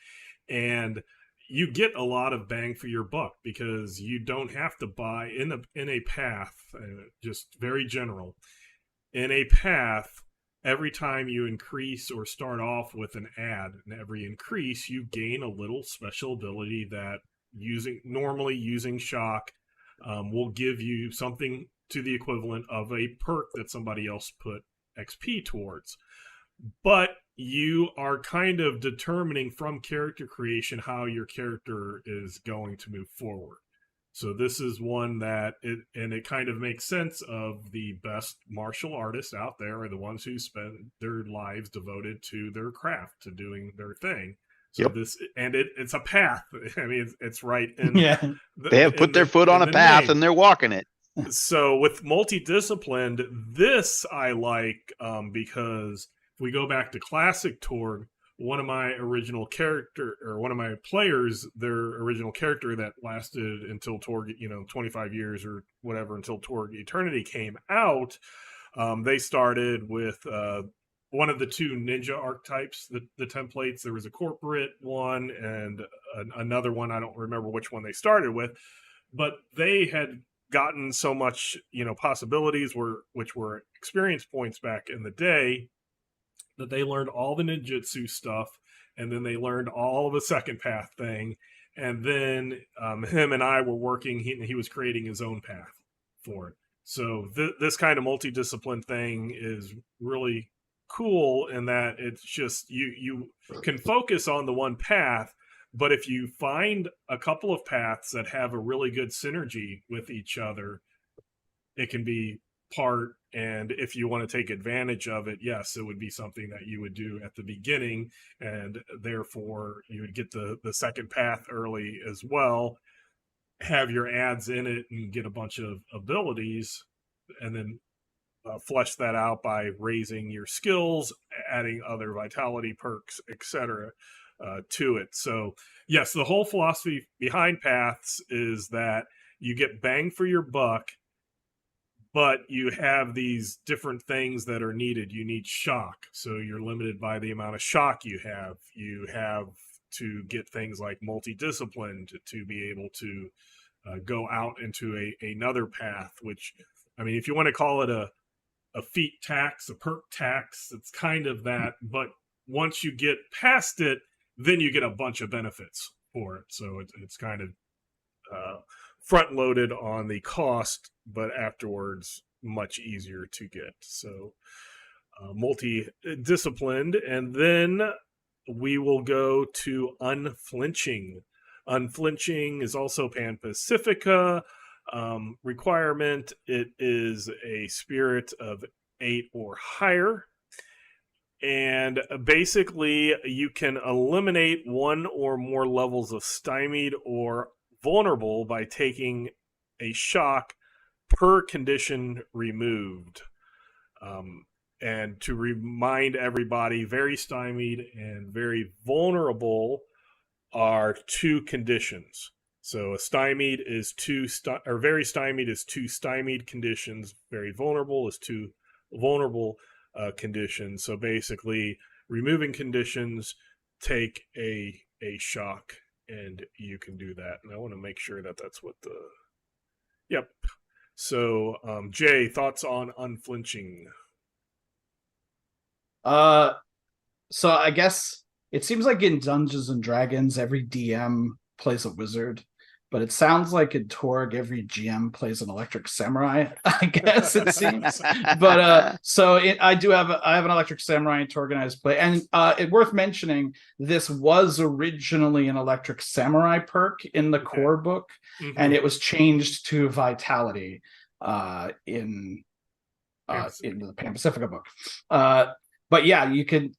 And you get a lot of bang for your buck, because you don't have to buy in a path, just very general, in a path. Every time you increase or start off with an add, and every increase, you gain a little special ability that normally using shock will give you something to the equivalent of a perk that somebody else put XP towards. But you are kind of determining from character creation how your character is going to move forward. So this is one that it kind of makes sense of the best martial artists out there are the ones who spend their lives devoted to their craft, to doing their thing. So it's a path. I mean, it's right. They have put their foot on a path and they're walking it. So with multidisciplined, this I like because if we go back to classic Torg, one of my players, their original character that lasted until Torg, 25 years or whatever, until Torg Eternity came out, they started with one of the 2 ninja archetypes, the templates. There was a corporate one and another one. I don't remember which one they started with, but they had gotten so much, possibilities which were experience points back in the day, that they learned all the ninjutsu stuff, and then they learned all of the second path thing, and then him and I were working. He was creating his own path for it. So this kind of multidiscipline thing is really cool in that it's just you can focus on the one path, but if you find a couple of paths that have a really good synergy with each other, it can be part. And if you want to take advantage of it, yes, it would be something that you would do at the beginning, and therefore you would get the second path early as well, have your ads in it and get a bunch of abilities, and then flesh that out by raising your skills, adding other vitality perks, etc. To it. So yes, the whole philosophy behind paths is that you get bang for your buck, but you have these different things that are needed. You need shock, so you're limited by the amount of shock you have. You have to get things like multidisciplined to be able to go out into another path, which, I mean, if you want to call it a feat tax, a perk tax, it's kind of that. But once you get past it, then you get a bunch of benefits for it. So it's kind of front loaded on the cost, but afterwards much easier to get. So multi-disciplined. And then we will go to unflinching. Unflinching is also Pan-Pacifica requirement. It is a spirit of 8 or higher. And basically, you can eliminate one or more levels of stymied or vulnerable by taking a shock per condition removed. And to remind everybody, very stymied and very vulnerable are 2 conditions. So a stymied is very stymied is 2 stymied conditions. Very vulnerable is 2 vulnerable conditions. So basically, removing conditions, take a shock, and you can do that. And I want to make sure that that's what the... Yep. So, Jay, thoughts on unflinching? So I guess it seems like in Dungeons and Dragons, every DM plays a wizard, but it sounds like in Torg, every GM plays an electric samurai. I guess it seems. But I have an electric samurai in Torganized play, and it's worth mentioning this was originally an electric samurai perk in the core book, and it was changed to vitality in the Pan-Pacifica book. But yeah, you can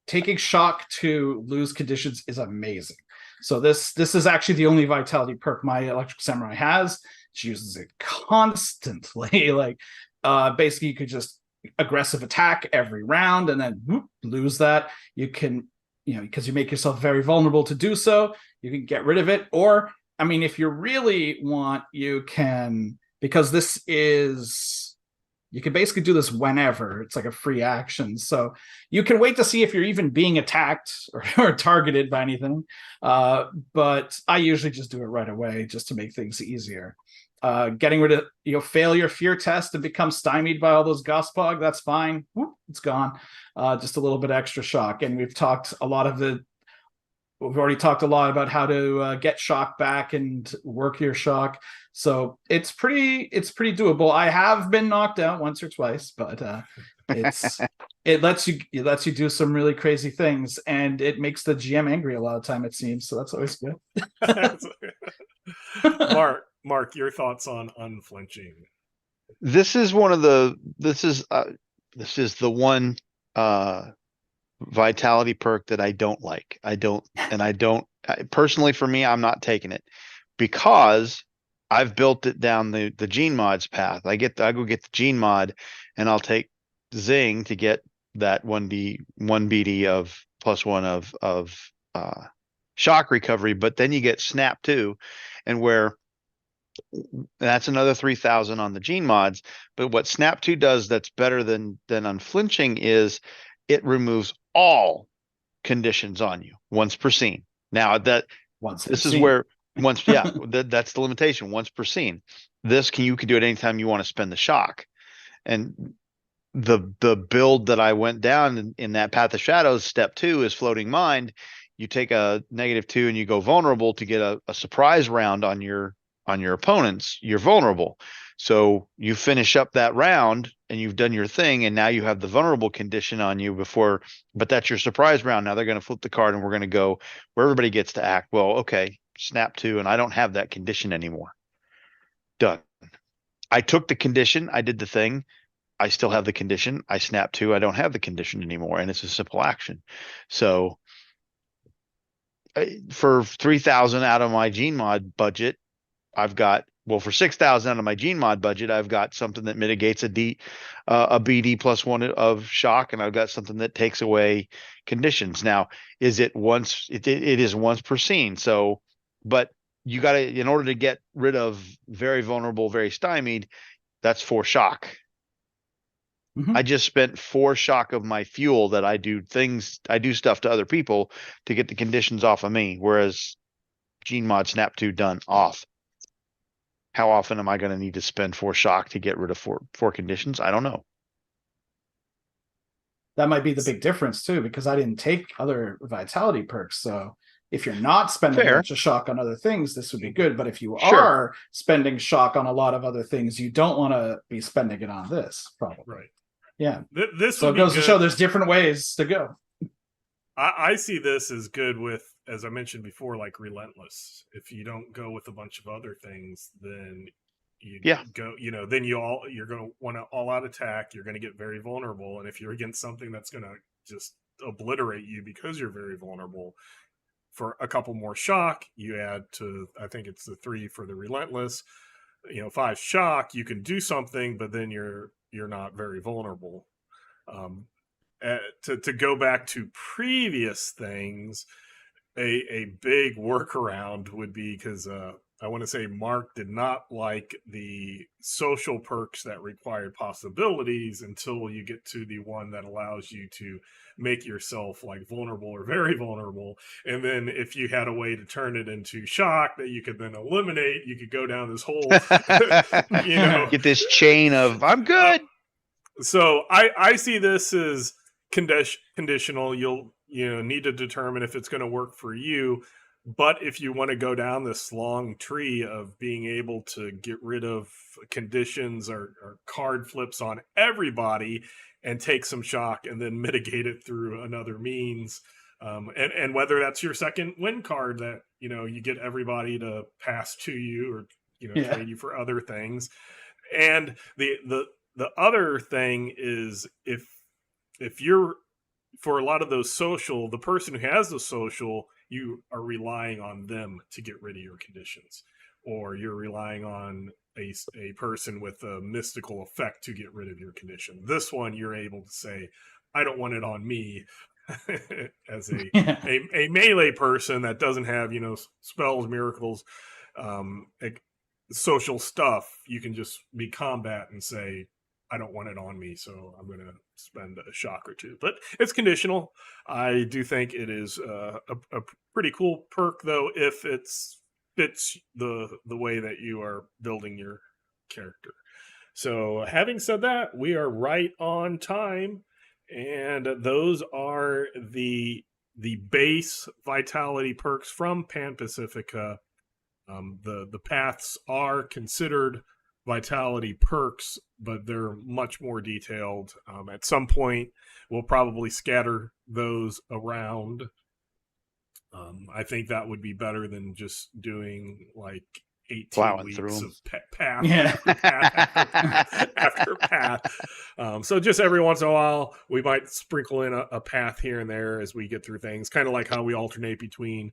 taking shock to lose conditions is amazing. So this is actually the only vitality perk my electric samurai has. She uses it constantly. Like basically you could just aggressive attack every round and then whoop, lose that. You can, because you make yourself very vulnerable to do so, you can get rid of it. Or, I mean, if you really want, you can, because this is... You can basically do this whenever. It's like a free action. So you can wait to see if you're even being attacked or targeted by anything. But I usually just do it right away just to make things easier. Getting rid of, fail your fear test and become stymied by all those Gospog, that's fine. Whoop, it's gone. Just a little bit extra shock. And we've already talked a lot about how to get shock back and work your shock. So it's pretty doable. I have been knocked out once or twice, but it lets you do some really crazy things, and it makes the GM angry a lot of time, it seems. So that's always good. Mark, your thoughts on unflinching? This is the one vitality perk that I don't like. Personally, for me, I'm not taking it because I've built it down the gene mods path. I go get the gene mod, and I'll take Zing to get that 1D 1 BD of +1 of shock recovery. But then you get Snap too, and where that's another 3,000 on the gene mods. But what Snap 2 does that's better than unflinching is it removes all conditions on you once per scene. Now that's the limitation, once per scene. You can do it anytime you want to spend the shock. And the build that I went down in that Path of Shadows, step 2 is Floating Mind. You take a -2 and you go vulnerable to get a surprise round on your on your opponents, you're vulnerable. So you finish up that round and you've done your thing, and now you have the vulnerable condition on you before, but that's your surprise round. Now they're going to flip the card and we're going to go where everybody gets to act. Well, okay, snap 2, and I don't have that condition anymore. Done. I took the condition, I did the thing. I still have the condition. I snap 2, I don't have the condition anymore, and it's a simple action. So for 3,000 out of my gene mod budget, I've got, well, for 6,000 out of my gene mod budget, I've got something that mitigates a BD +1 of shock, and I've got something that takes away conditions. Now, is it once? It is once per scene. So, but you got to, in order to get rid of very vulnerable, very stymied, that's 4 shock. Mhm. I just spent 4 shock of my fuel that I do stuff to other people to get the conditions off of me. Whereas gene mod snap 2 done off. How often am I going to need to spend 4 shock to get rid of four conditions? I don't know. That might be the big difference too, because I didn't take other vitality perks. So if you're not spending a bunch of shock on other things, this would be good. But if you are spending shock on a lot of other things, you don't want to be spending it on this, probably. Right. Yeah. This so it goes to show there's different ways to go. I see this as good with, as I mentioned before, like Relentless. If you don't go with a bunch of other things, then you go, then you're going to want to all out attack. You're going to get very vulnerable. And if you're against something that's going to just obliterate you because you're very vulnerable, for a couple more shock, you add to, I think it's the 3 for the Relentless, 5 shock, you can do something, but then you're not very vulnerable. To go back to previous things, a big workaround would be, because I want to say Mark did not like the social perks that required possibilities until you get to the one that allows you to make yourself like vulnerable or very vulnerable. And then if you had a way to turn it into shock that you could then eliminate, you could go down this whole, get this chain of I'm good. So I see this as conditional. You'll need to determine if it's going to work for you. But if you want to go down this long tree of being able to get rid of conditions or card flips on everybody and take some shock and then mitigate it through another means, and whether that's your second win card that you get everybody to pass to you or trade you for other things. And the other thing is, if you're, for a lot of those social, the person who has the social, you are relying on them to get rid of your conditions, or you're relying on a person with a mystical effect to get rid of your condition. This one, you're able to say, I don't want it on me. As a melee person that doesn't have spells, miracles, social stuff, you can just be combat and say, I don't want it on me, so I'm going to spend a shock or 2. But it's conditional. I do think it is a pretty cool perk, though, if it fits the way that you are building your character. So having said that, we are right on time, and those are the base vitality perks from Pan Pacifica. The paths are considered vitality perks, but they're much more detailed. At some point, we'll probably scatter those around. I think that would be better than just doing like 18 plowing weeks of path after path. So just every once in a while, we might sprinkle in a path here and there as we get through things, kind of like how we alternate between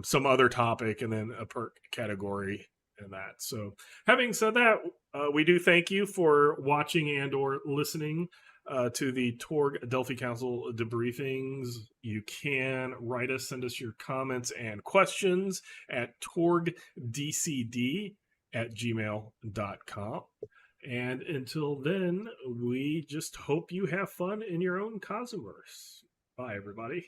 some other topic and then a perk category and that. So having said that, we do thank you for watching and or listening to the Torg Delphi Council debriefings. You can write us, send us your comments and questions at torgdcd@gmail.com. And until then, we just hope you have fun in your own Cosmoverse. Bye, everybody.